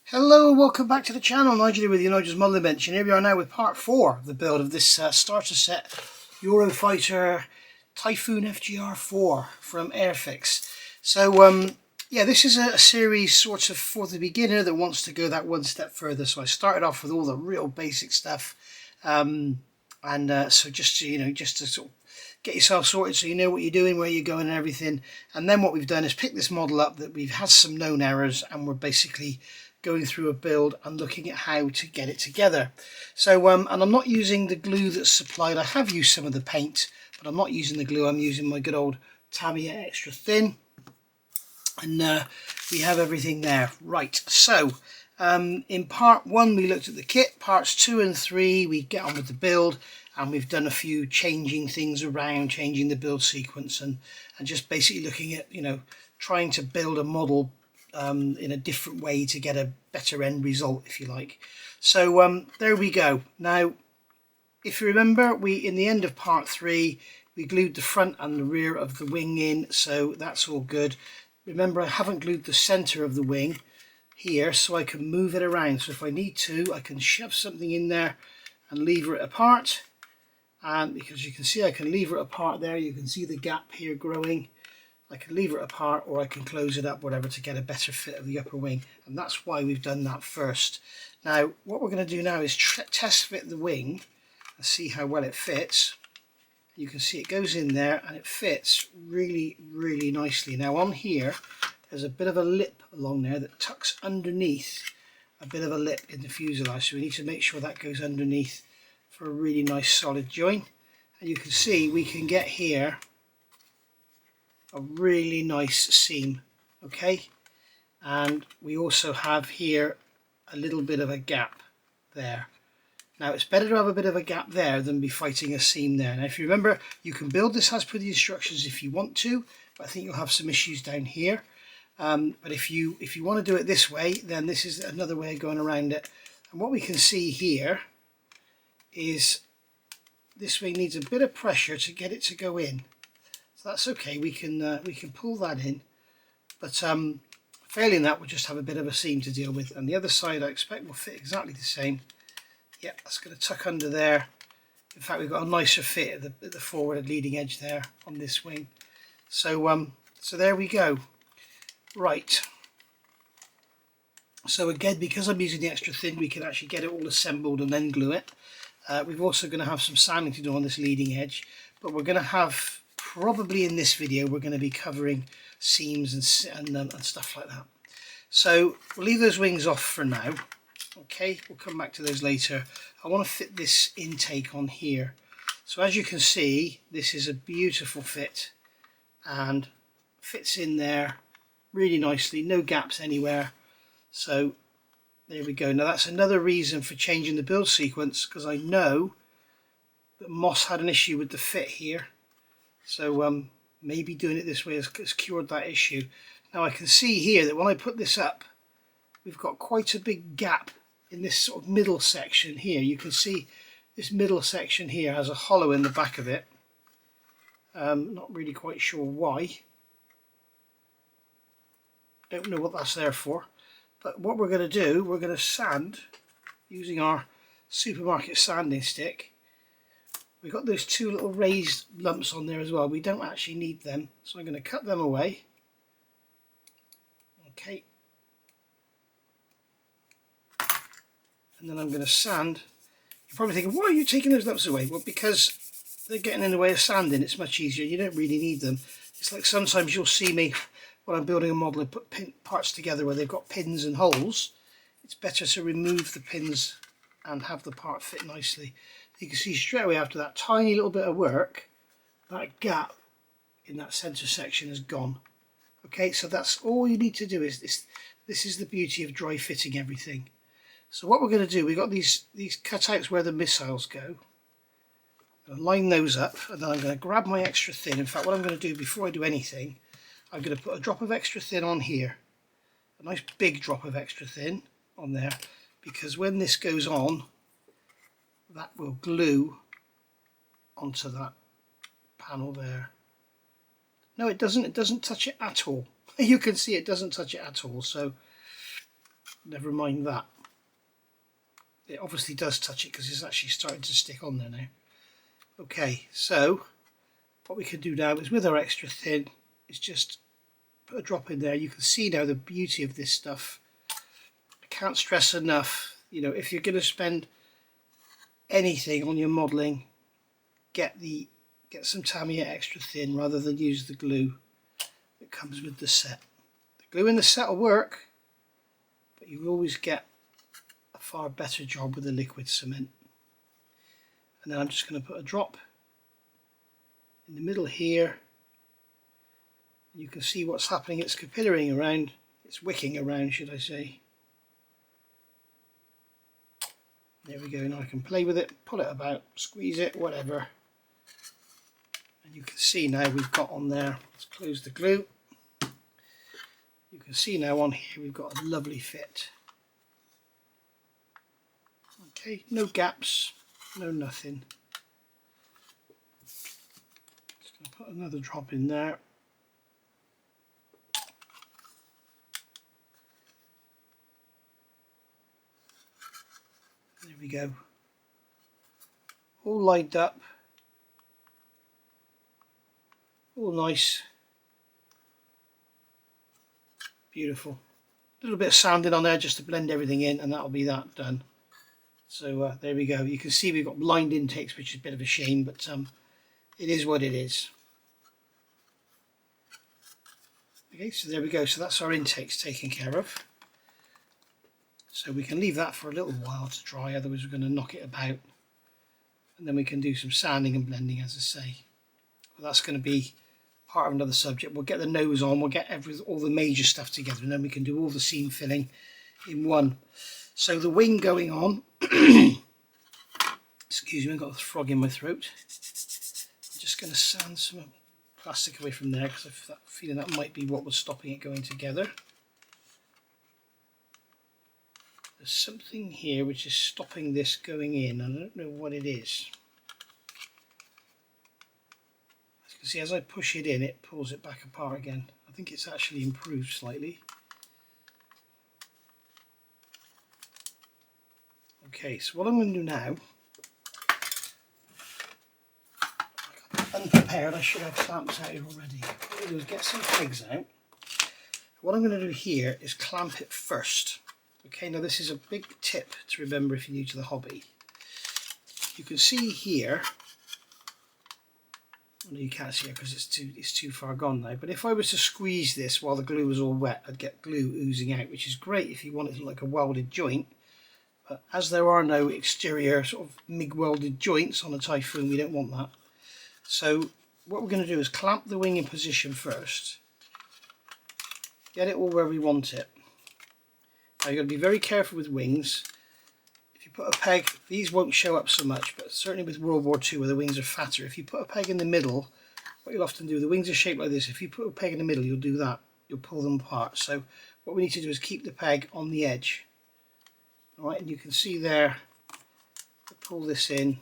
Hello and welcome back to the channel. Nigel with the Nigel's Modelling Bench, and here we are now with part 4 of the build of this starter set Eurofighter Typhoon FGR.4 from Airfix. So yeah, this is a series sort of for the beginner that wants to go that one step further. So I started off with all the real basic stuff, so just to, just to sort of get yourself sorted so you know what you're doing, where you're going and everything. And then what we've done is pick this model up that we've had some known errors, and we're basically going through a build and looking at how to get it together. So and I'm not using the glue that's supplied. I have used some of the paint, but I'm not using the glue. I'm using my good old Tamiya Extra Thin, and we have everything there. Right, so in part 1 we looked at the kit. Parts 2 and 3 we get on with the build, and we've done a few changing things around, changing the build sequence, and just basically looking at, trying to build a model in a different way to get a better end result, if you like. So there we go. Now, if you remember, in the end of part 3 we glued the front and the rear of the wing in, so that's all good. Remember, I haven't glued the center of the wing here, so I can move it around. So if I need to, I can shove something in there and lever it apart, and because you can see I can lever it apart there, you can see the gap here growing. I can lever it apart, or I can close it up, whatever, to get a better fit of the upper wing, and that's why we've done that first. Now what we're going to do now is test fit the wing and see how well it fits. You can see it goes in there and it fits really nicely. Now on here there's a bit of a lip along there that tucks underneath a bit of a lip in the fuselage, so we need to make sure that goes underneath for a really nice solid join. And you can see we can get here a really nice seam, okay, and we also have here a little bit of a gap there. Now it's better to have a bit of a gap there than be fighting a seam there. Now if you remember, you can build this as per the instructions if you want to, but I think you'll have some issues down here. But if you want to do it this way, then this is another way of going around it. And what we can see here is this wing needs a bit of pressure to get it to go in. So that's okay, we can pull that in, but failing that we'll just have a bit of a seam to deal with. And the other side I expect will fit exactly the same. Yeah, that's going to tuck under there. In fact, we've got a nicer fit at the forward leading edge there on this wing. So so there we go. Right, so again, because I'm using the extra thin, we can actually get it all assembled and then glue it. We're also going to have some sanding to do on this leading edge, but we're going to have, probably in this video, we're going to be covering seams and stuff like that. So we'll leave those wings off for now. Okay, we'll come back to those later. I want to fit this intake on here. So as you can see, this is a beautiful fit and fits in there really nicely, no gaps anywhere. So there we go. Now that's another reason for changing the build sequence, because I know that Moss had an issue with the fit here. So maybe doing it this way has cured that issue. Now I can see here that when I put this up, we've got quite a big gap in this sort of middle section here. You can see this middle section here has a hollow in the back of it. Not really quite sure why. Don't know what that's there for. But what we're going to do, we're going to sand using our supermarket sanding stick. We've got those two little raised lumps on there as well. We don't actually need them, so I'm going to cut them away. Okay. And then I'm going to sand. You're probably thinking, why are you taking those lumps away? Well, because they're getting in the way of sanding. It's much easier. You don't really need them. It's like sometimes you'll see me when I'm building a model and put parts together where they've got pins and holes. It's better to remove the pins and have the part fit nicely. You can see straight away after that tiny little bit of work, that gap in that center section is gone. Okay, so that's all you need to do. Is this is the beauty of dry fitting everything. So what we're going to do, we've got these cutouts where the missiles go. I'm going to line those up, and then I'm going to grab my extra thin. In fact, what I'm going to do before I do anything, I'm going to put a drop of extra thin on here, a nice big drop of extra thin on there, because when this goes on, that will glue onto that panel there. No, it doesn't touch it at all. You can see it doesn't touch it at all. So never mind that. It obviously does touch it because it's actually starting to stick on there now. Okay, so what we can do now is with our extra thin is just put a drop in there. You can see now the beauty of this stuff. I can't stress enough, you know, if you're going to spend anything on your modelling, get some Tamiya extra thin rather than use the glue that comes with the set. The glue in the set will work, but you always get a far better job with the liquid cement. And then I'm just going to put a drop in the middle here. You can see what's happening. It's capillarying around, it's wicking around, should I say. There we go. Now I can play with it, pull it about, squeeze it, whatever. And you can see now we've got on there, let's close the glue. You can see now on here we've got a lovely fit. Okay, no gaps, no nothing. Just going to put another drop in there. There we go. All lined up. All nice. Beautiful. A little bit of sanding on there just to blend everything in, and that'll be that done. So there we go. You can see we've got blind intakes, which is a bit of a shame, but it is what it is. Okay, so there we go. So that's our intakes taken care of. So we can leave that for a little while to dry, otherwise we're going to knock it about. And then we can do some sanding and blending, as I say. But that's going to be part of another subject. We'll get the nose on, we'll get all the major stuff together, and then we can do all the seam filling in one. So the wing going on, excuse me, I've got a frog in my throat. I'm just going to sand some plastic away from there because I'm feeling that might be what was stopping it going together. There's something here which is stopping this going in. I don't know what it is. As you can see, as I push it in, it pulls it back apart again. I think it's actually improved slightly. Okay, so what I'm going to do now, unprepared, I should have clamps out here already. What I'm going to do is get some pegs out. What I'm going to do here is clamp it first. Okay, now this is a big tip to remember if you're new to the hobby. You can see here, well, you can't see it because it's too far gone now, but if I was to squeeze this while the glue was all wet, I'd get glue oozing out, which is great if you want it to look like a welded joint. But as there are no exterior sort of MIG welded joints on a Typhoon, we don't want that. So what we're going to do is clamp the wing in position first, get it all where we want it. Now you've got to be very careful with wings. If you put a peg, these won't show up so much, but certainly with World War II where the wings are fatter, if you put a peg in the middle, what you'll often do, the wings are shaped like this, if you put a peg in the middle you'll do that, you'll pull them apart. So what we need to do is keep the peg on the edge. Alright, and you can see there, pull this in.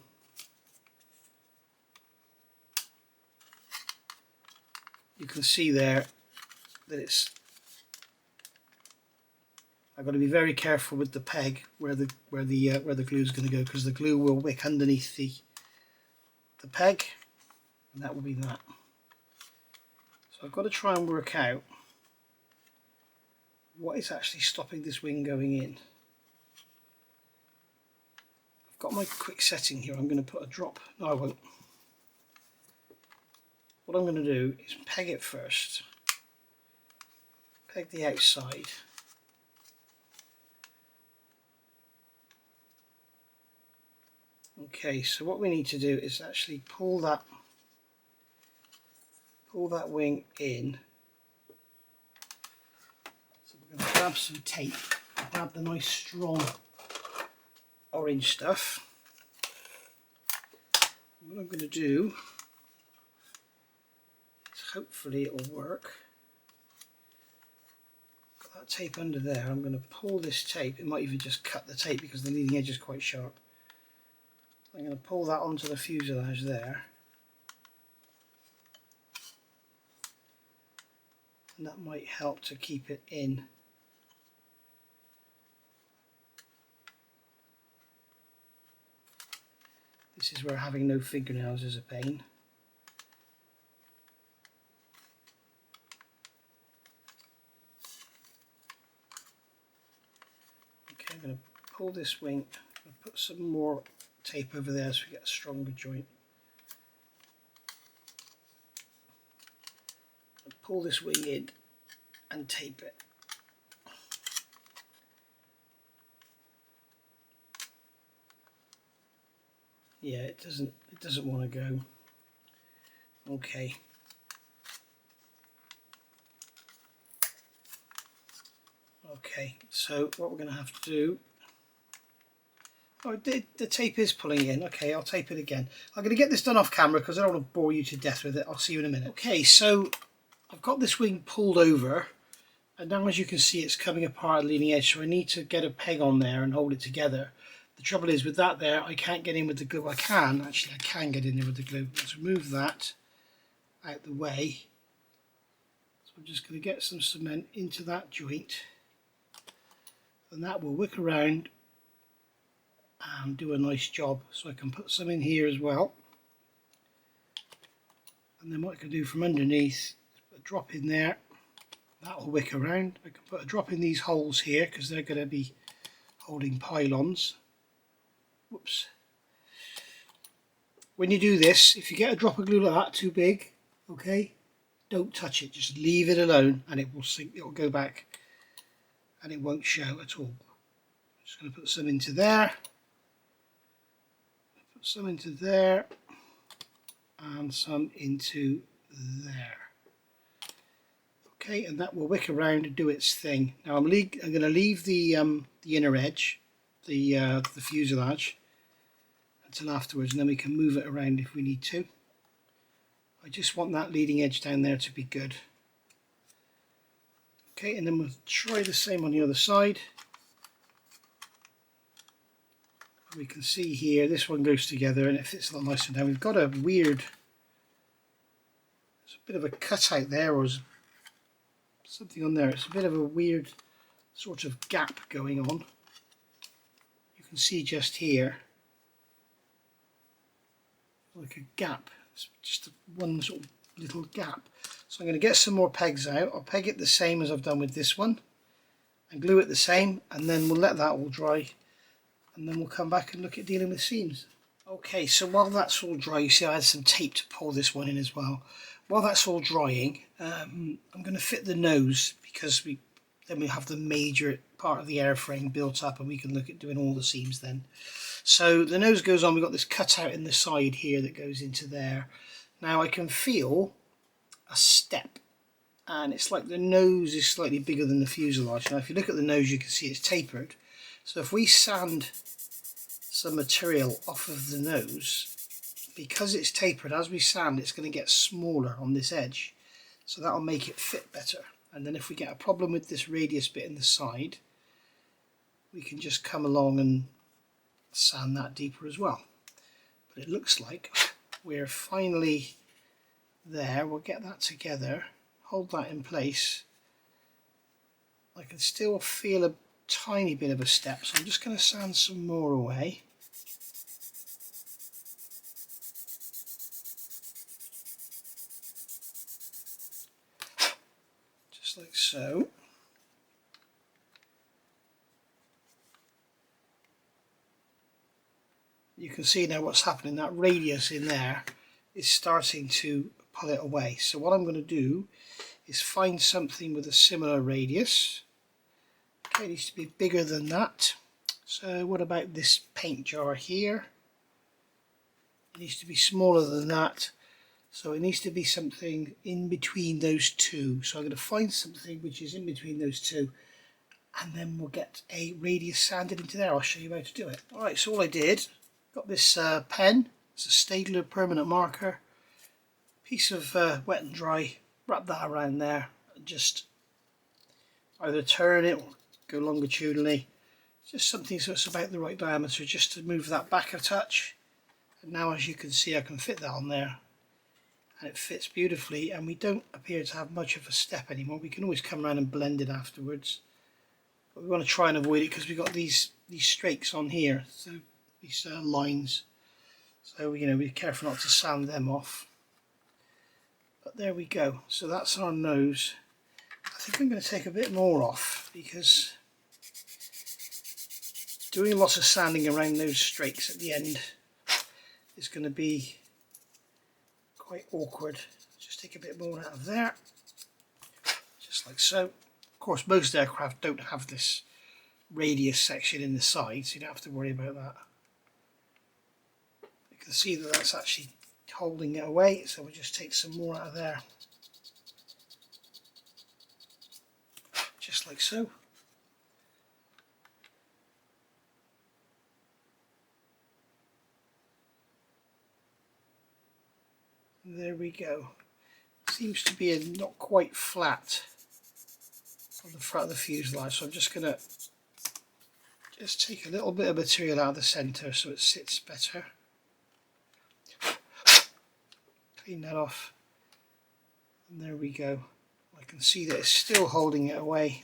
You can see there that it's, I've got to be very careful with the peg where the glue is going to go, because the glue will wick underneath the peg, and that will be that. So I've got to try and work out what is actually stopping this wing going in. I've got my quick setting here. I'm going to put a drop. No, I won't. What I'm going to do is peg it first. Peg the outside. Okay, so what we need to do is actually pull that wing in. So we're going to grab some tape, grab the nice strong orange stuff. What I'm going to do is hopefully it will work. Got that tape under there. I'm going to pull this tape. It might even just cut the tape because the leading edge is quite sharp. I'm going to pull that onto the fuselage there, and that might help to keep it in. This is where having no fingernails is a pain. Okay, I'm going to pull this wing, and put some more tape over there so we get a stronger joint. And pull this wing in and tape it. Yeah, it doesn't want to go. Okay. Okay, so what we're going to have to do, oh, the tape is pulling in. Okay, I'll tape it again. I'm going to get this done off camera because I don't want to bore you to death with it. I'll see you in a minute. Okay, so I've got this wing pulled over, and now as you can see it's coming apart at the leading edge, so I need to get a peg on there and hold it together. The trouble is with that there, I can't get in with the glue. I can get in there with the glue. Let's remove that out the way. So I'm just going to get some cement into that joint, and that will wick around and do a nice job. So I can put some in here as well, and then what I can do from underneath is put a drop in there. That will wick around. I can put a drop in these holes here because they're going to be holding pylons. Whoops. When you do this, if you get a drop of glue like that too big, okay, don't touch it, just leave it alone and it will sink, it will go back and it won't show at all. Just going to put some into there, put some into there, and some into there. Okay, and that will wick around and do its thing. Now I'm going to leave the inner edge, the fuselage, until afterwards, and then we can move it around if we need to. I just want that leading edge down there to be good. Okay, and then we'll try the same on the other side. We can see here this one goes together and it fits a lot nicer. Now we've got a weird, there's a bit of a cutout there, or something on there. It's a bit of a weird sort of gap going on. You can see just here, like a gap. It's just one sort of little gap. So I'm going to get some more pegs out. I'll peg it the same as I've done with this one and glue it the same, and then we'll let that all dry, and then we'll come back and look at dealing with seams. Okay, so while that's all dry, you see I had some tape to pull this one in as well. While that's all drying, I'm going to fit the nose, because then we have the major part of the airframe built up and we can look at doing all the seams then. So the nose goes on. We've got this cutout in the side here that goes into there. Now I can feel a step, and it's like the nose is slightly bigger than the fuselage. Now if you look at the nose, you can see it's tapered. So if we sand some material off of the nose, because it's tapered, as we sand it's going to get smaller on this edge, so that'll make it fit better. And then if we get a problem with this radius bit in the side, we can just come along and sand that deeper as well. But it looks like we're finally there. We'll get that together, hold that in place. I can still feel a tiny bit of a step, so I'm just going to sand some more away. Just like so. You can see now what's happening. That radius in there is starting to pull it away. So what I'm going to do is find something with a similar radius. Okay, it needs to be bigger than that. So what about this paint jar here? It needs to be smaller than that. So it needs to be something in between those two. So I'm going to find something which is in between those two, and then we'll get a radius sanded into there. I'll show you how to do it. Alright, so all I did, got this pen, it's a Staedtler permanent marker, piece of wet and dry, wrap that around there, and just either turn it or go longitudinally, just something so it's about the right diameter, just to move that back a touch. And now as you can see, I can fit that on there, and it fits beautifully, and we don't appear to have much of a step anymore. We can always come around and blend it afterwards, but we want to try and avoid it because we've got these streaks on here, so these lines. So, you know, be careful not to sand them off. But there we go. So that's our nose. I think I'm going to take a bit more off because doing lots of sanding around those strakes at the end is going to be quite awkward. Just take a bit more out of there, just like so. Of course, most aircraft don't have this radius section in the side, so you don't have to worry about that. You can see that that's actually holding it away, so we'll just take some more out of there, just like so. There we go. Seems to be not quite flat on the front of the fuselage, so I'm just going to just take a little bit of material out of the centre so it sits better. Clean that off, and there we go. I can see that it's still holding it away,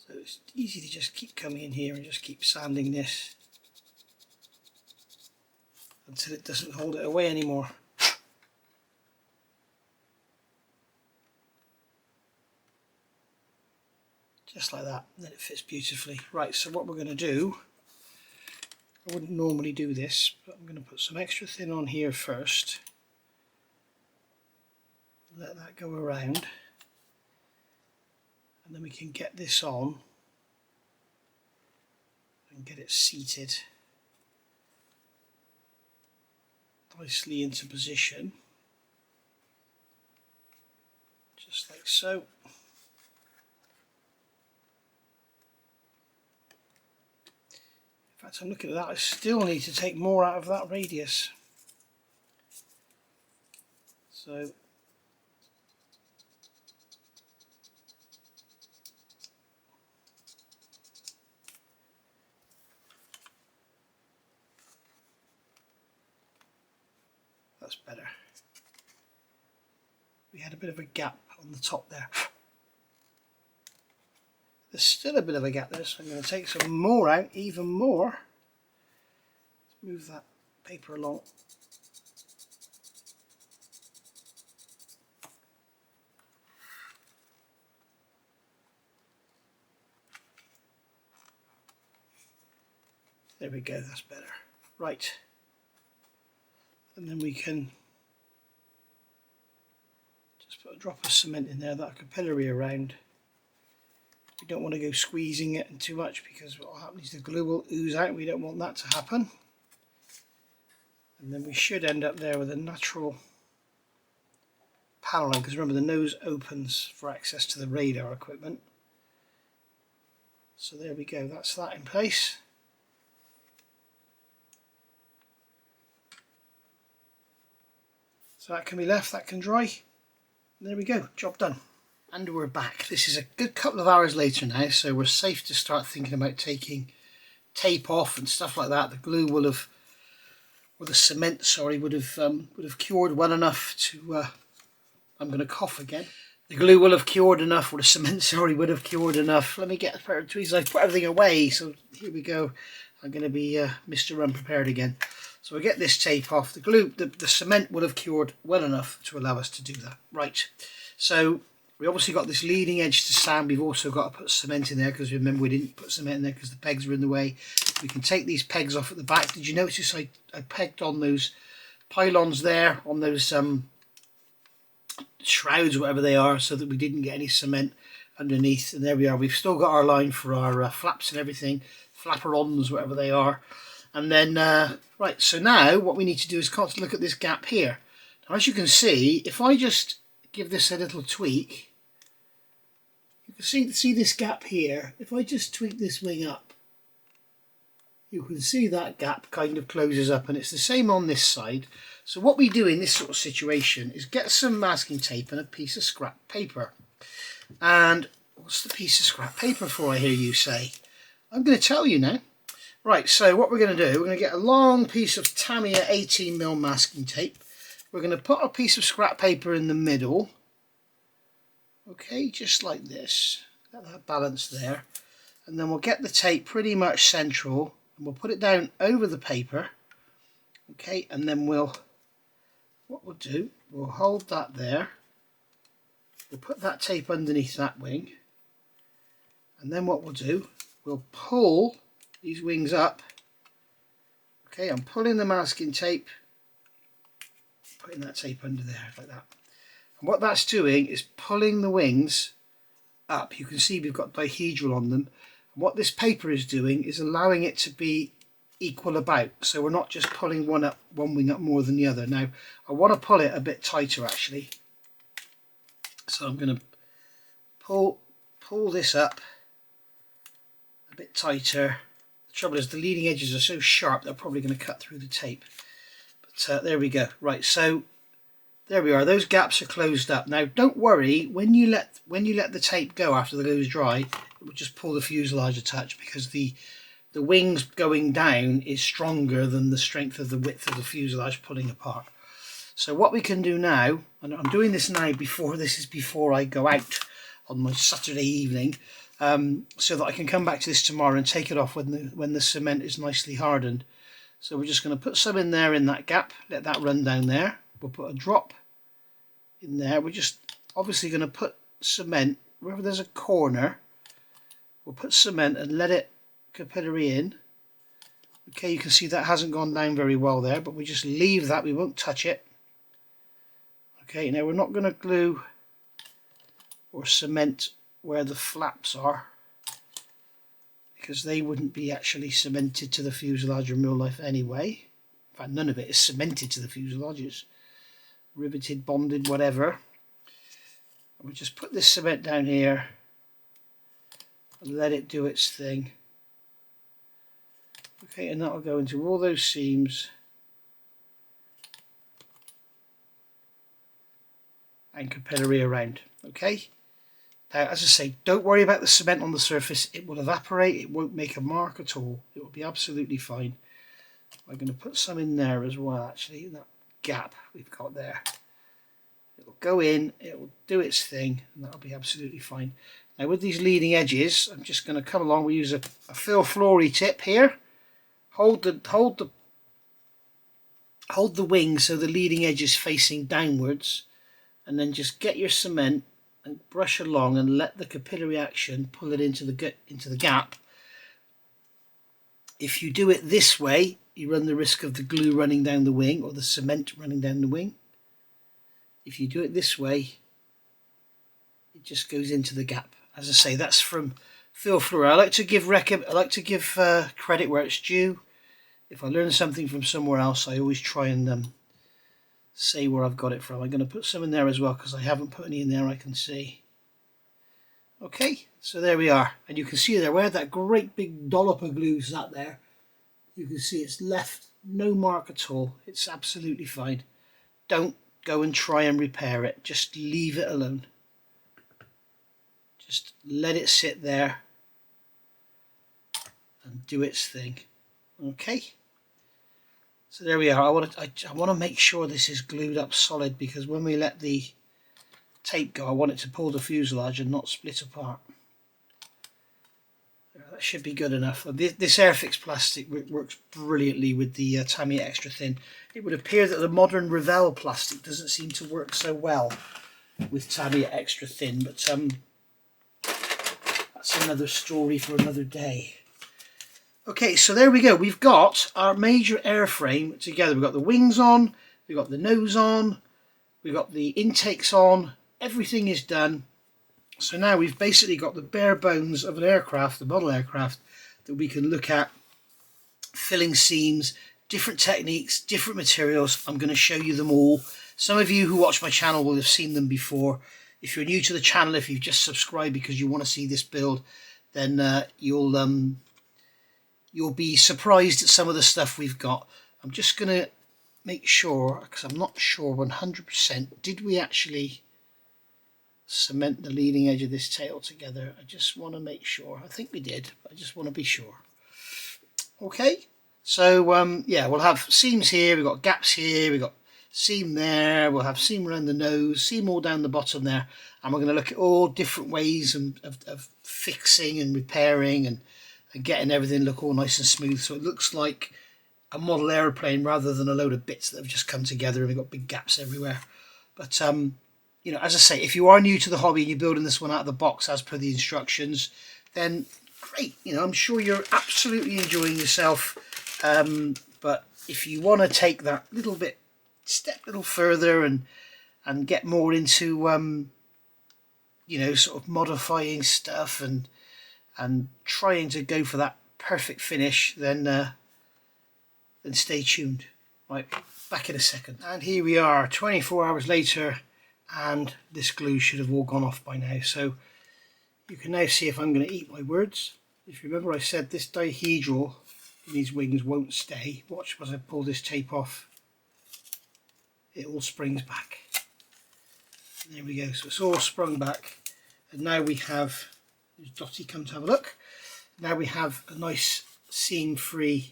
so it's easy to just keep coming in here and just keep sanding this until it doesn't hold it away anymore. Just like that, and then it fits beautifully. Right, so what we're going to do, I wouldn't normally do this, but I'm going to put some extra thin on here first. Let that go around, and then we can get this on and get it seated nicely into position, just like so. In fact, I'm looking at that, I still need to take more out of that radius. So that's better. We had a bit of a gap on the top there. There's still a bit of a gap there, so I'm going to take some more out, even more. Let's move that paper along. There we go, that's better. Right. And then we can just put a drop of cement in there, that capillary around. We don't want to go squeezing it too much because what will happen is the glue will ooze out. We don't want that to happen. And then we should end up there with a natural paneling, because remember the nose opens for access to the radar equipment. So there we go, that's that in place. So that can be left, that can dry. And there we go, job done. And we're back. This is a good couple of hours later now, so we're safe to start thinking about taking tape off and stuff like that. The glue will have, or the cement, sorry, would have cured well enough to. I'm going to cough again. The glue will have cured enough, or the cement, sorry, would have cured enough. Let me get a pair of tweezers. I put everything away, so here we go. I'm going to be Mr. Unprepared again. So we'll get this tape off. The glue, the cement would have cured well enough to allow us to do that. Right. So we obviously got this leading edge to sand. We've also got to put cement in there because remember we didn't put cement in there because the pegs were in the way. We can take these pegs off at the back. Did you notice I pegged on those pylons there, on those shrouds, whatever they are, so that we didn't get any cement underneath. And there we are. We've still got our line for our flaps and everything, flapperons, whatever they are. And then, right, so now what we need to do is constantly look at this gap here. Now, as you can see, if I just give this a little tweak, you can see this gap here. If I just tweak this wing up, you can see that gap kind of closes up, and it's the same on this side. So what we do in this sort of situation is get some masking tape and a piece of scrap paper. And what's the piece of scrap paper for, I hear you say? I'm going to tell you now. Right, so what we're going to do, we're going to get a long piece of Tamiya 18mm masking tape. We're going to put a piece of scrap paper in the middle. Okay, just like this. Let that balance there. And then we'll get the tape pretty much central. and we'll put it down over the paper. Okay, and then what we'll do, we'll hold that there. We'll put that tape underneath that wing, and then what we'll do, we'll pull these wings up. Okay, I'm pulling the masking tape, putting that tape under there like that. And what that's doing is pulling the wings up. You can see we've got dihedral on them. And what this paper is doing is allowing it to be equal about. So we're not just pulling one wing up more than the other. Now I want to pull it a bit tighter actually. So I'm going to pull this up a bit tighter. The trouble is the leading edges are so sharp they're probably going to cut through the tape. But there we go. Right, so there we are. Those gaps are closed up. Now don't worry, when you let the tape go after the glue is dry, it will just pull the fuselage a touch, because the wings going down is stronger than the strength of the width of the fuselage pulling apart. So what we can do now, and I'm doing this now before I go out on my Saturday evening, so that I can come back to this tomorrow and take it off when the cement is nicely hardened. So we're just going to put some in there in that gap, let that run down there. We'll put a drop in there. We're just obviously going to put cement wherever there's a corner. We'll put cement and let it capillary in. Okay, you can see that hasn't gone down very well there, but we just leave that, we won't touch it. Okay, now we're not going to glue or cement where the flaps are, because they wouldn't be actually cemented to the fuselage in real life anyway. In fact, none of it is cemented to the fuselage, it's riveted, bonded, whatever. And we'll just put this cement down here and let it do its thing. Okay, and that'll go into all those seams and capillary around. Okay, now as I say, don't worry about the cement on the surface, it will evaporate, it won't make a mark at all, it will be absolutely fine. I'm going to put some in there as well, actually, in that gap we've got there. It will go in, it will do its thing, and that'll be absolutely fine. Now with these leading edges, I'm just going to come along, we'll use a Phil Flory tip here. Hold the wing so the leading edge is facing downwards, and then just get your cement and brush along and let the capillary action pull it into the gap. If you do it this way, you run the risk of the glue running down the wing or the cement running down the wing. If you do it this way, it just goes into the gap. As I say, that's from Phil Flory. I like to give credit where it's due. If I learn something from somewhere else, I always try and say where I've got it from. I'm going to put some in there as well, because I haven't put any in there I can see. Okay, so there we are, and you can see there where that great big dollop of glue sat there. You can see it's left no mark at all. It's absolutely fine. Don't go and try and repair it. Just leave it alone. Just let it sit there and do its thing. Okay. So there we are. I want to make sure this is glued up solid, because when we let the tape go, I want it to pull the fuselage and not split apart. That should be good enough. This Airfix plastic works brilliantly with the Tamiya Extra Thin. It would appear that the modern Revell plastic doesn't seem to work so well with Tamiya Extra Thin, but that's another story for another day. Okay, so there we go. We've got our major airframe together. We've got the wings on, we've got the nose on, we've got the intakes on, everything is done. So now we've basically got the bare bones of an aircraft, the model aircraft, that we can look at, filling seams, different techniques, different materials. I'm going to show you them all. Some of you who watch my channel will have seen them before. If you're new to the channel, if you've just subscribed because you want to see this build, then you'll be surprised at some of the stuff we've got. I'm just going to make sure, because I'm not sure 100%, did we actually cement the leading edge of this tail together? I just want to make sure. I think we did, but I just want to be sure. Okay, so yeah, we'll have seams here, we've got gaps here, we've got seam there, we'll have seam around the nose, seam all down the bottom there, and we're going to look at all different ways of fixing and repairing and and getting everything look all nice and smooth, so it looks like a model aeroplane rather than a load of bits that have just come together and we've got big gaps everywhere. But you know, as I say, if you are new to the hobby and you're building this one out of the box as per the instructions, then great. You know, I'm sure you're absolutely enjoying yourself. But if you want to take that step a little further and get more into you know, sort of modifying stuff and trying to go for that perfect finish, then stay tuned. Right, back in a second. And here we are, 24 hours later, and this glue should have all gone off by now. So you can now see if I'm going to eat my words. If you remember, I said this dihedral in these wings won't stay. Watch as I pull this tape off. It all springs back. There we go. So it's all sprung back. And now we have, Dottie, come to have a look. Now we have a nice seam-free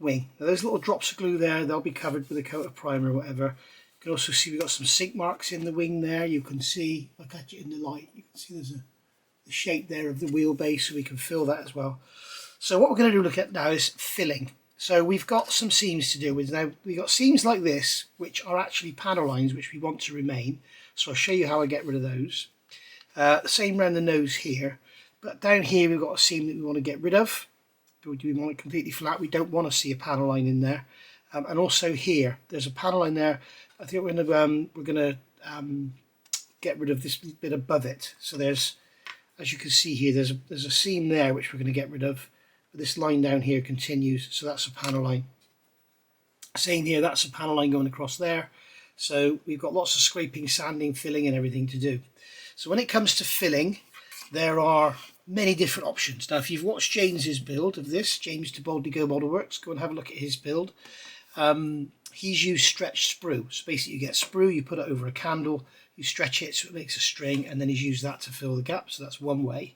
wing. Now those little drops of glue there, they'll be covered with a coat of primer or whatever. You can also see we've got some sink marks in the wing there. You can see, look at it in the light, you can see there's the shape there of the wheelbase, so we can fill that as well. So what we're going to look at now is filling. So we've got some seams to deal with. Now we've got seams like this, which are actually panel lines, which we want to remain. So I'll show you how I get rid of those. The same around the nose here. But down here we've got a seam that we want to get rid of. Do we want it completely flat? We don't want to see a panel line in there. And also here, there's a panel line there. I think we're going to get rid of this bit above it. So there's, as you can see here, there's a seam there which we're going to get rid of. But this line down here continues, so that's a panel line. Same here, that's a panel line going across there. So we've got lots of scraping, sanding, filling and everything to do. So when it comes to filling, there are many different options. Now if you've watched James's build of this, James to Boldly Go Model Works, go and have a look at his build. He's used stretched sprue. So basically you get sprue, you put it over a candle, you stretch it so it makes a string, and then he's used that to fill the gap. So that's one way.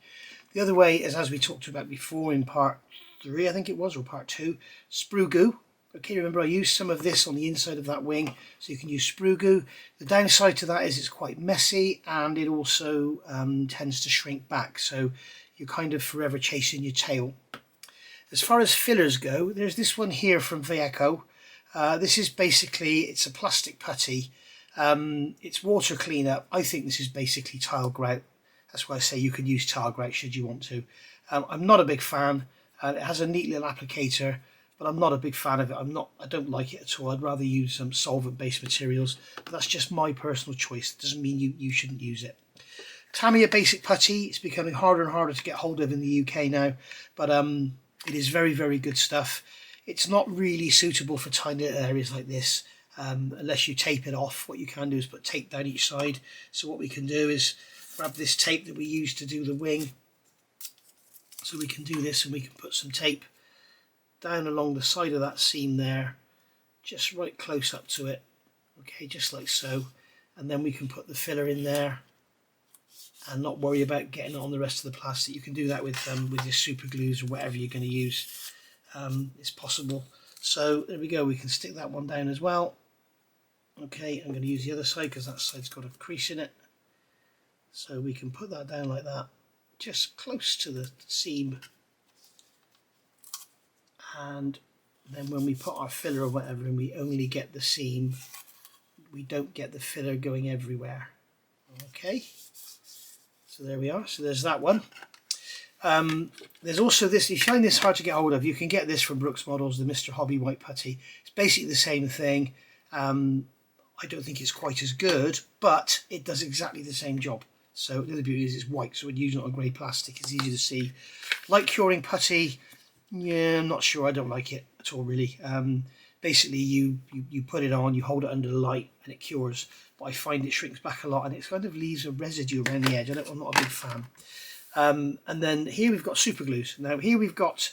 The other way is, as we talked about before in part 3, I think it was, or part 2, sprue goo. Okay, remember I used some of this on the inside of that wing, so you can use sprue goo. The downside to that is it's quite messy, and it also tends to shrink back, so you're kind of forever chasing your tail. As far as fillers go, there's this one here from Veeco. This is basically, it's a plastic putty. It's water cleanup. I think this is basically tile grout. That's why I say you can use tile grout should you want to. I'm not a big fan. It has a neat little applicator, but I'm not a big fan of it. I don't like it at all. I'd rather use some solvent-based materials. But that's just my personal choice. It doesn't mean you shouldn't use it. Tamiya Basic Putty. It's becoming harder and harder to get hold of in the UK now, but it is very, very good stuff. It's not really suitable for tiny little areas like this unless you tape it off. What you can do is put tape down each side. So what we can do is grab this tape that we use to do the wing. So we can do this, and we can put some tape down along the side of that seam there, just right close up to it. Okay, just like so. And then we can put the filler in there and not worry about getting it on the rest of the plastic. You can do that with your super glues or whatever you're going to use. It's possible. So there we go, we can stick that one down as well. Okay, I'm going to use the other side because that side's got a crease in it. So we can put that down like that, just close to the seam. And then when we put our filler or whatever and we only get the seam, we don't get the filler going everywhere. Okay, so there we are. So there's that one. There's also this, if you find this hard to get hold of, you can get this from Brooks Models, the Mr. Hobby White Putty. It's basically the same thing. I don't think it's quite as good, but it does exactly the same job. So the other beauty is it's white, so when you use it on grey plastic, it's easy to see. Light curing putty, yeah, I'm not sure. I don't like it at all, really. Basically, you put it on, you hold it under the light, and it cures. But I find it shrinks back a lot, and it kind of leaves a residue around the edge. I'm not a big fan. And then here we've got super glues. Now here we've got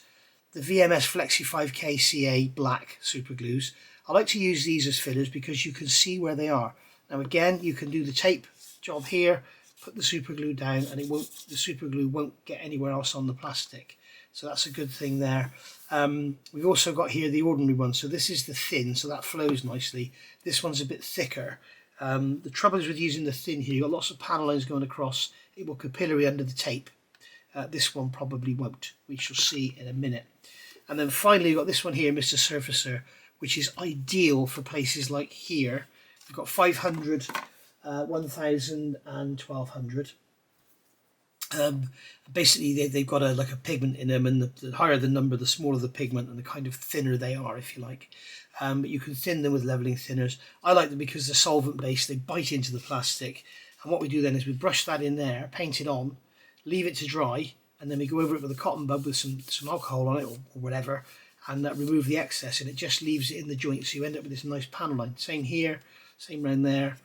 the VMS Flexi 5K CA black super glues. I like to use these as fillers because you can see where they are. Now again, you can do the tape job here, put the super glue down, and the super glue won't get anywhere else on the plastic. So that's a good thing there. We've also got here the ordinary one. So this is the thin, so that flows nicely. This one's a bit thicker. The trouble is with using the thin here, you've got lots of panel lines going across. It will capillary under the tape. This one probably won't. We shall see in a minute. And then finally we've got this one here, Mr. Surfacer, which is ideal for places like here. We've got 500, 1000 and 1200. Basically they've got like a pigment in them, and the higher the number, the smaller the pigment, and the kind of thinner they are, if you like. But you can thin them with leveling thinners. I like them because they're solvent based, they bite into the plastic, and what we do then is we brush that in there, paint it on, leave it to dry, and then we go over it with a cotton bud with some alcohol on it, or whatever, and remove the excess, and it just leaves it in the joint, so you end up with this nice panel line. Same here, same round there,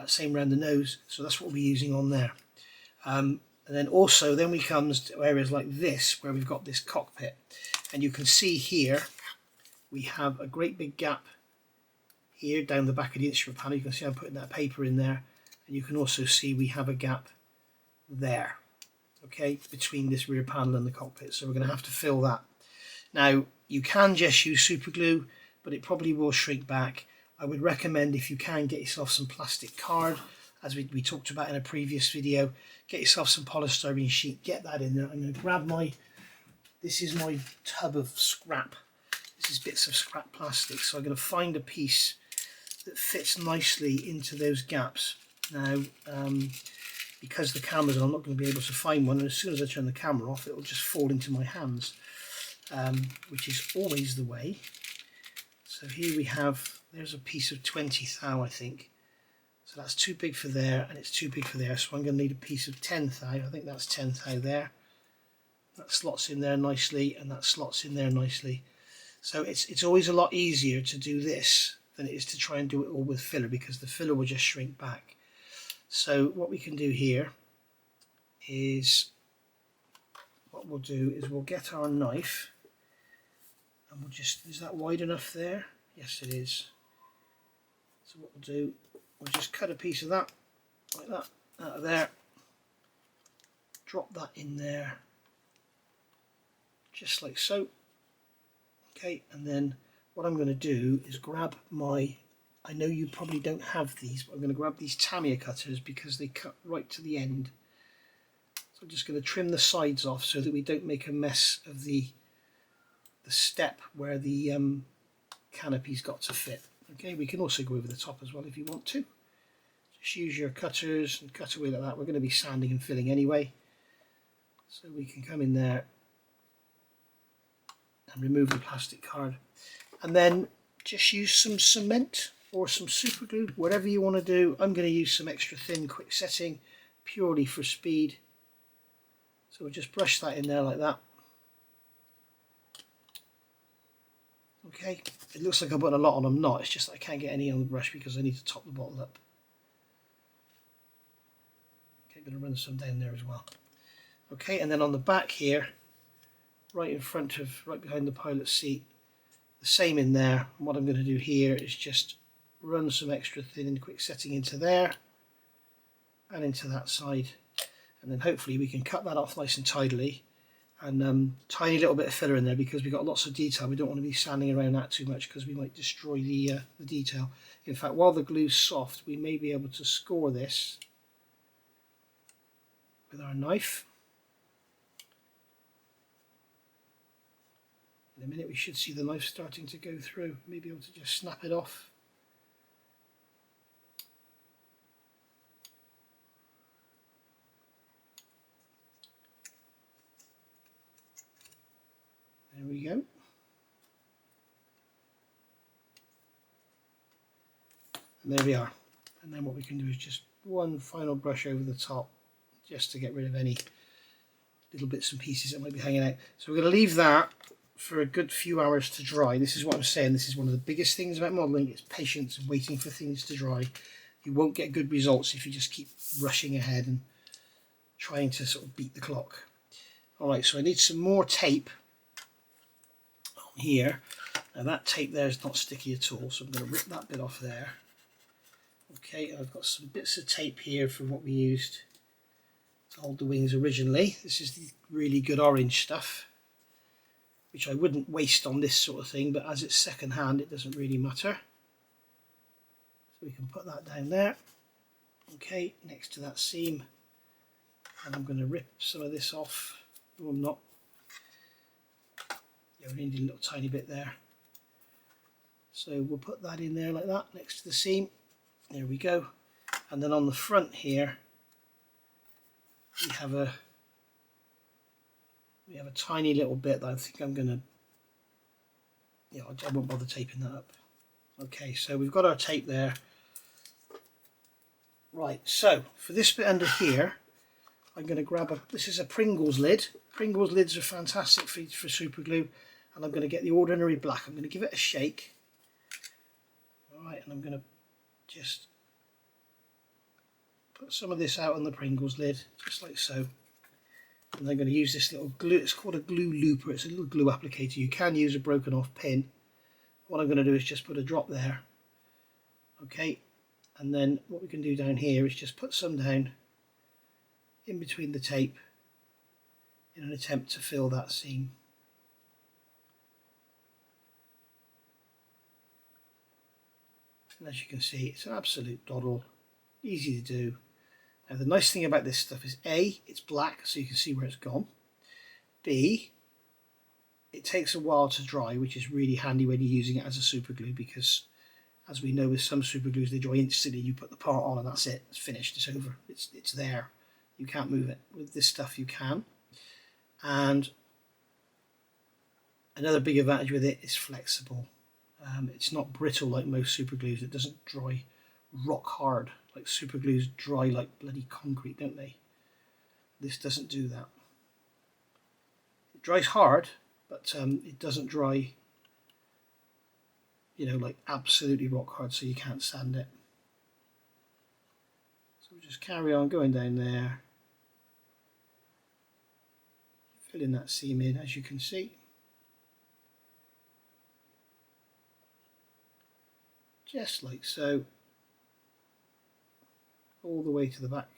same round the nose, so that's what we're using on there. And then also then we comes to areas like this where we've got this cockpit, and you can see here we have a great big gap here down the back of the instrument panel. You can see I'm putting that paper in there, and you can also see we have a gap there, okay, between this rear panel and the cockpit, so we're going to have to fill that. Now you can just use super glue, but it probably will shrink back. I would recommend, if you can, get yourself some plastic card, as we talked about in a previous video. Get yourself some polystyrene sheet, get that in there. I'm going to grab this is my tub of scrap. This is bits of scrap plastic, so I'm going to find a piece that fits nicely into those gaps. Now, because the camera's on, I'm not going to be able to find one, and as soon as I turn the camera off, it will just fall into my hands, which is always the way. So here we have, there's a piece of 20 thou, I think. So that's too big for there, and it's too big for there, so I'm going to need a piece of 10 thou. I think that's 10 thou there. That slots in there nicely, and that slots in there nicely. So it's always a lot easier to do this than it is to try and do it all with filler, because the filler will just shrink back. So what we can do here is, what we'll do is we'll get our knife, and we'll just, is that wide enough there? Yes, it is. So what we'll do, we'll just cut a piece of that, like that, out of there, drop that in there, just like so. Okay, and then what I'm going to do is grab my, I know you probably don't have these, but I'm going to grab these Tamiya cutters because they cut right to the end. So I'm just going to trim the sides off so that we don't make a mess of the step where the canopy's got to fit. Okay, we can also go over the top as well if you want to. Just use your cutters and cut away like that. We're going to be sanding and filling anyway, so we can come in there and remove the plastic card, and then just use some cement or some super glue, whatever you want to do. I'm going to use some extra thin quick setting purely for speed, so we'll just brush that in there like that. Okay, it looks like I'm putting a lot on, I'm not, it's just that I can't get any on the brush because I need to top the bottle up. Okay, I'm going to run some down there as well. Okay, and then on the back here, right in front of, right behind the pilot seat, the same in there. And what I'm going to do here is just run some extra thin and quick setting into there and into that side, and then hopefully we can cut that off nice and tidily, and tiny little bit of filler in there because we've got lots of detail. We don't want to be sanding around that too much because we might destroy the detail. In fact, while the glue's soft, we may be able to score this with our knife. In a minute we should see the knife starting to go through. Maybe able to just snap it off. There we go. And there we are. And then what we can do is just one final brush over the top just to get rid of any little bits and pieces that might be hanging out. So we're going to leave that for a good few hours to dry. This is what I'm saying, this is one of the biggest things about modelling, it's patience and waiting for things to dry. You won't get good results if you just keep rushing ahead and trying to sort of beat the clock. Alright, so I need some more tape on here. Now that tape there is not sticky at all, so I'm going to rip that bit off there. Okay, I've got some bits of tape here from what we used to hold the wings originally. This is the really good orange stuff, which I wouldn't waste on this sort of thing, but as it's second hand it doesn't really matter. So we can put that down there, okay, next to that seam, and I'm going to rip some of this off Oh, I'm not. Yeah, we need a little tiny bit there. So we'll put that in there like that next to the seam. There we go. And then on the front here we have a tiny little bit that I think I'm gonna, yeah, I won't bother taping that up. Okay, so we've got our tape there. Right, so for this bit under here, I'm going to grab this is a Pringles lid. Pringles lids are fantastic for super glue, and I'm going to get the ordinary black. I'm going to give it a shake. Alright, and I'm going to just put some of this out on the Pringles lid, just like so. And I'm going to use this little glue, it's called a glue looper, it's a little glue applicator. You can use a broken off pin. What I'm going to do is just put a drop there. Okay, and then what we can do down here is just put some down in between the tape in an attempt to fill that seam. And as you can see, it's an absolute doddle, easy to do. Now the nice thing about this stuff is A, it's black so you can see where it's gone. B, it takes a while to dry, which is really handy when you're using it as a super glue, because as we know with some super glues they dry instantly. You put the part on and that's it, it's finished, it's over, it's there. You can't move it. With this stuff you can. And another big advantage with it is flexible. It's not brittle like most super glues. It doesn't dry rock hard. Like super glues dry like bloody concrete, don't they? This doesn't do that. It dries hard, but it doesn't dry, you know, like absolutely rock hard so you can't sand it. So we'll just carry on going down there. Filling that seam in, as you can see. Just like so. All the way to the back.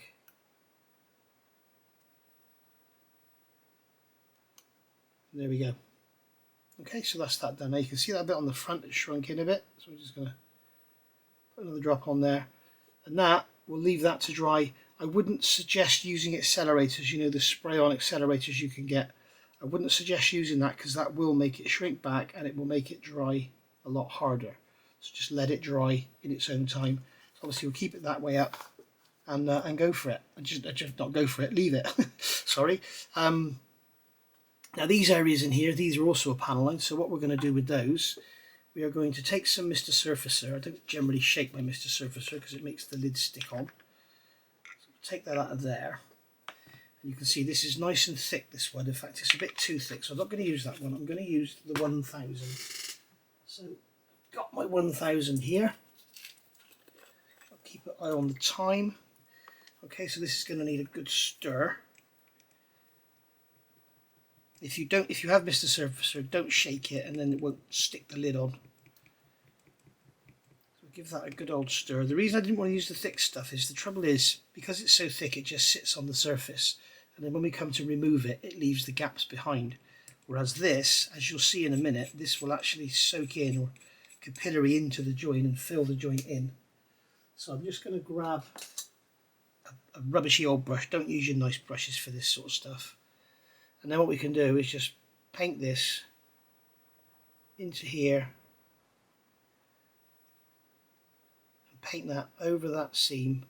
There we go. Okay, so that's that done. Now you can see that bit on the front is shrunk in a bit. So we're just going to put another drop on there. And that, we'll leave that to dry. I wouldn't suggest using accelerators, you know, the spray-on accelerators you can get. I wouldn't suggest using that because that will make it shrink back and it will make it dry a lot harder. So just let it dry in its own time. So obviously we'll keep it that way up and go for it. Just not go for it, leave it. Sorry. Now these areas in here, these are also a panel line. So what we're going to do with those, we are going to take some Mr. Surfacer. I don't generally shake my Mr. Surfacer because it makes the lid stick on. Take that out of there, and you can see this is nice and thick, this one. In fact, it's a bit too thick, so I'm not going to use that one. I'm going to use the 1000. So I've got my 1000 here. I'll keep an eye on the time. Okay, so this is going to need a good stir. If you have Mr. Surfacer, don't shake it and then it won't stick the lid on. Give that a good old stir. The reason I didn't want to use the thick stuff is the trouble is, because it's so thick it just sits on the surface, and then when we come to remove it, it leaves the gaps behind. Whereas this, as you'll see in a minute, this will actually soak in or capillary into the joint and fill the joint in. So I'm just going to grab a rubbishy old brush. Don't use your nice brushes for this sort of stuff. And then what we can do is just paint this into here. Paint that over that seam,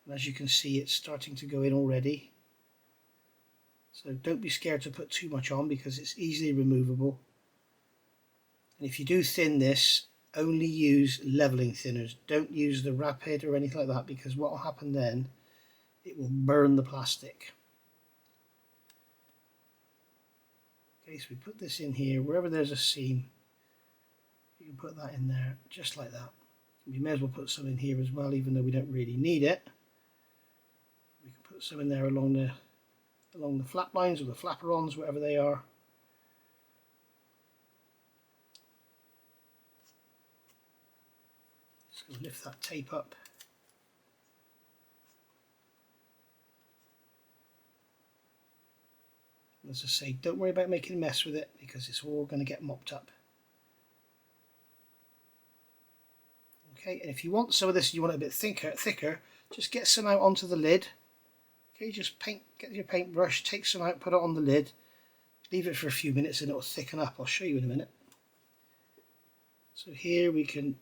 and as you can see it's starting to go in already, so don't be scared to put too much on because it's easily removable. And if you do thin this, only use leveling thinners, don't use the rapid or anything like that, because what will happen then, it will burn the plastic. Okay, so we put this in here, wherever there's a seam you can put that in there just like that. We may as well put some in here as well, even though we don't really need it. We can put some in there along the flap lines or the flapperons, whatever they are. Just going to lift that tape up. And as I say, don't worry about making a mess with it because it's all going to get mopped up. Okay, and if you want some of this, you want it a bit thicker, just get some out onto the lid Okay, just get your paintbrush, take some out, put it on the lid, leave it for a few minutes and it will thicken up. I'll show you in a minute. So here we can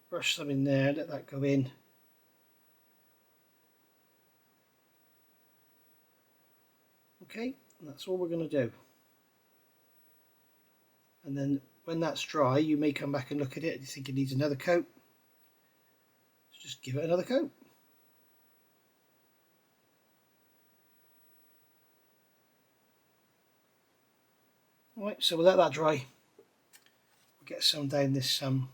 brush some in there, let that go in. Okay, and that's all we're going to do. And then when that's dry, you may come back and look at it and you think it needs another coat. So just give it another coat. Alright, so we'll let that dry. We'll get some down this down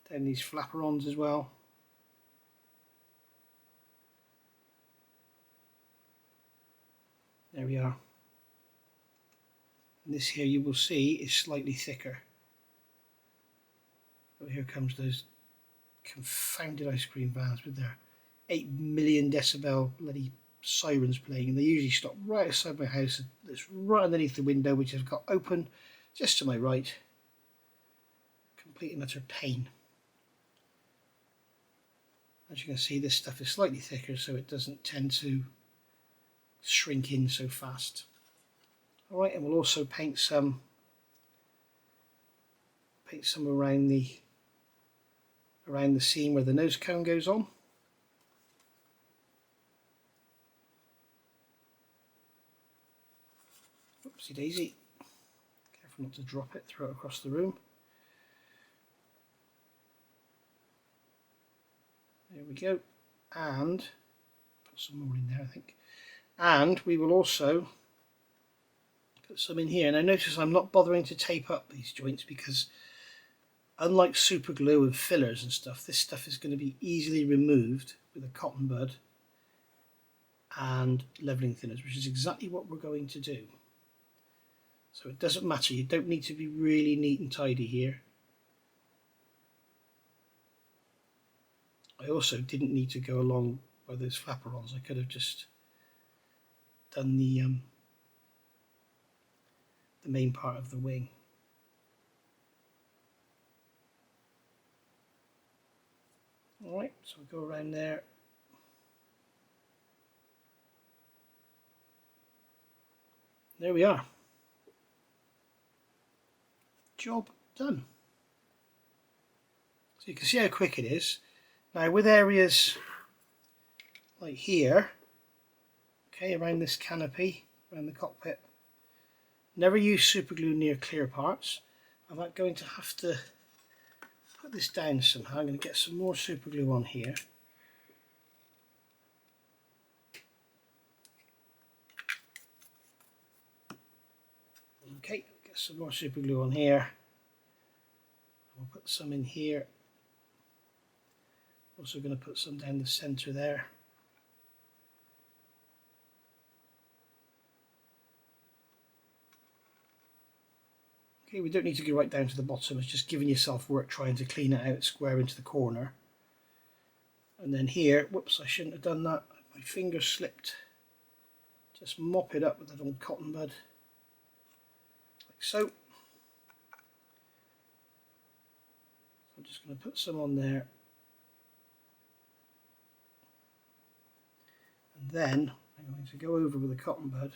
these flaperons as well. There we are. And this here you will see is slightly thicker. Oh, here comes those confounded ice cream vans with their 8 million decibel bloody sirens playing, and they usually stop right outside my house. That's right underneath the window, which I've got open just to my right. Complete and utter pain. As you can see, this stuff is slightly thicker, so it doesn't tend to shrink in so fast. Alright, and we'll also paint some around the seam where the nose cone goes on. Oopsie daisy. Careful not to drop it, throw it across the room. There we go. And put some more in there, I think. And we will also put some in here. Now notice I'm not bothering to tape up these joints because unlike super glue and fillers and stuff, this stuff is going to be easily removed with a cotton bud and leveling thinners, which is exactly what we're going to do. So it doesn't matter, you don't need to be really neat and tidy here. I also didn't need to go along by those flaperons. I could have just done the main part of the wing. Alright, so we'll go around there. There we are. Job done. So you can see how quick it is. Now with areas like here, okay, around this canopy, around the cockpit, never use super glue near clear parts. I'm going to have to put this down somehow. I'm going to get some more super glue on here. Okay, get some more super glue on here. We'll put some in here. Also going to put some down the center there. Okay, we don't need to go right down to the bottom. It's just giving yourself work trying to clean it out square into the corner. And then here, whoops, I shouldn't have done that. My finger slipped. Just mop it up with that old cotton bud, like so. I'm just going to put some on there. And then I'm going to go over with a cotton bud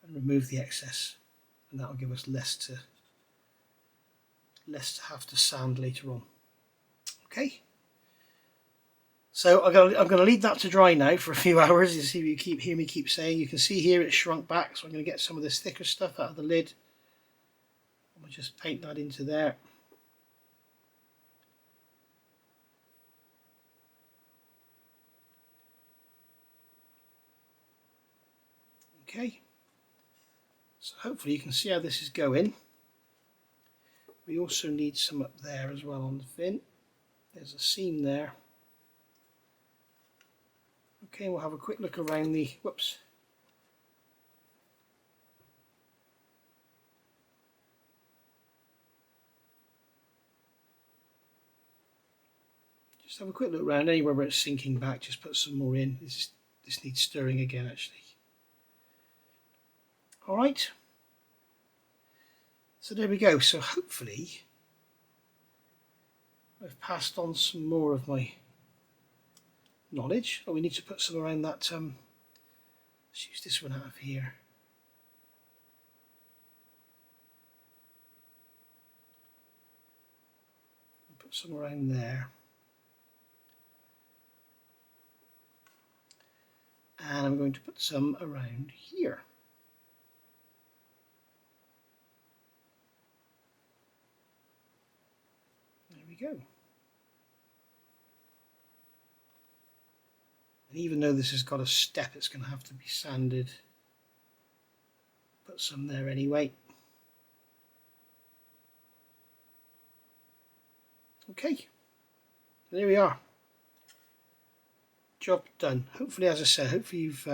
and remove the excess, and that will give us less to have to sand later on. Okay, so I'm going to leave that to dry now for a few hours. You see, you hear me keep saying, you can see here it's shrunk back, so I'm going to get some of this thicker stuff out of the lid. We'll just paint that into there. Okay, so hopefully you can see how this is going. We also need some up there as well on the fin. There's a seam there. Okay, we'll have a quick look around the, whoops. Just have a quick look around anywhere where it's sinking back, just put some more in. This needs stirring again actually. Alright. So there we go. So hopefully I've passed on some more of my knowledge. Oh, we need to put some around that. Let's use this one out of here. Put some around there. And I'm going to put some around here. There we go. And even though this has got a step, it's going to have to be sanded. Put some there anyway. Okay, there we are. Job done. Hopefully, as I said, hopefully you've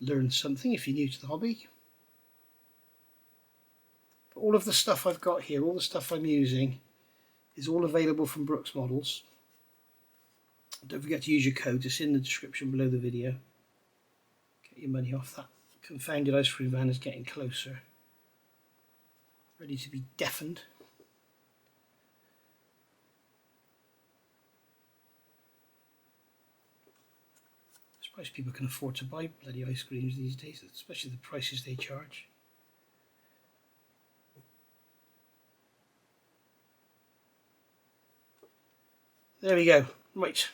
learned something if you're new to the hobby. But all of the stuff I've got here, all the stuff I'm using, is all available from Brooks Models. Don't forget to use your code. It's in the description below the video. Get your money off. That confounded ice cream van is getting closer. Ready to be deafened. I'm surprised people can afford to buy bloody ice creams these days, especially the prices they charge. There we go. Right.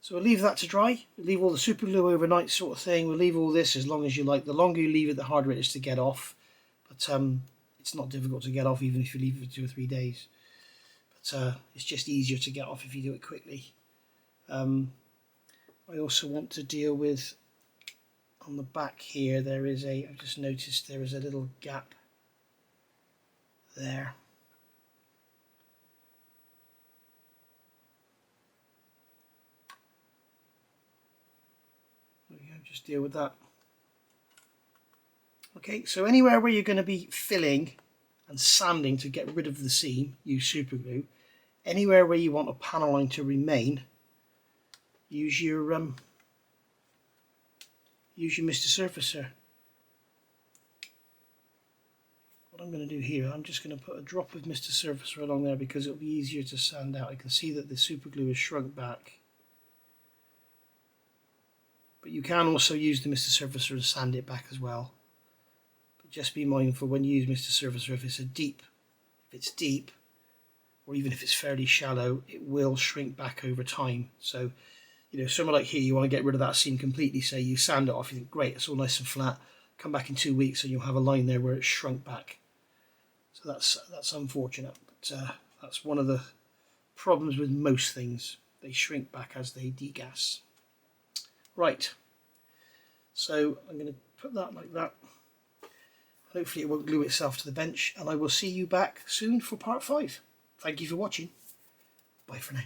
So we'll leave that to dry. We'll leave all the super glue overnight sort of thing. We'll leave all this as long as you like. The longer you leave it, the harder it is to get off. But it's not difficult to get off even if you leave it for 2 or 3 days. But it's just easier to get off if you do it quickly. I also want to deal with, on the back here, there is a, I've just noticed there is a little gap there. There we go, just deal with that. Okay, so anywhere where you're going to be filling and sanding to get rid of the seam, use super glue. Anywhere where you want a panel line to remain, use your Mr. Surfacer. What I'm going to do here, I'm just going to put a drop of Mr. Surfacer along there because it'll be easier to sand out. I can see that the super glue is shrunk back. But you can also use the Mr. Surfacer to sand it back as well. But just be mindful when you use Mr. Surfacer, if it's deep, or even if it's fairly shallow, it will shrink back over time. So, you know, somewhere like here, you want to get rid of that seam completely. Say you sand it off, you think, great, it's all nice and flat. Come back in 2 weeks and you'll have a line there where it's shrunk back. So that's unfortunate. But that's one of the problems with most things. They shrink back as they degas. Right. So I'm going to put that like that. Hopefully it won't glue itself to the bench. And I will see you back soon for part 5. Thank you for watching. Bye for now.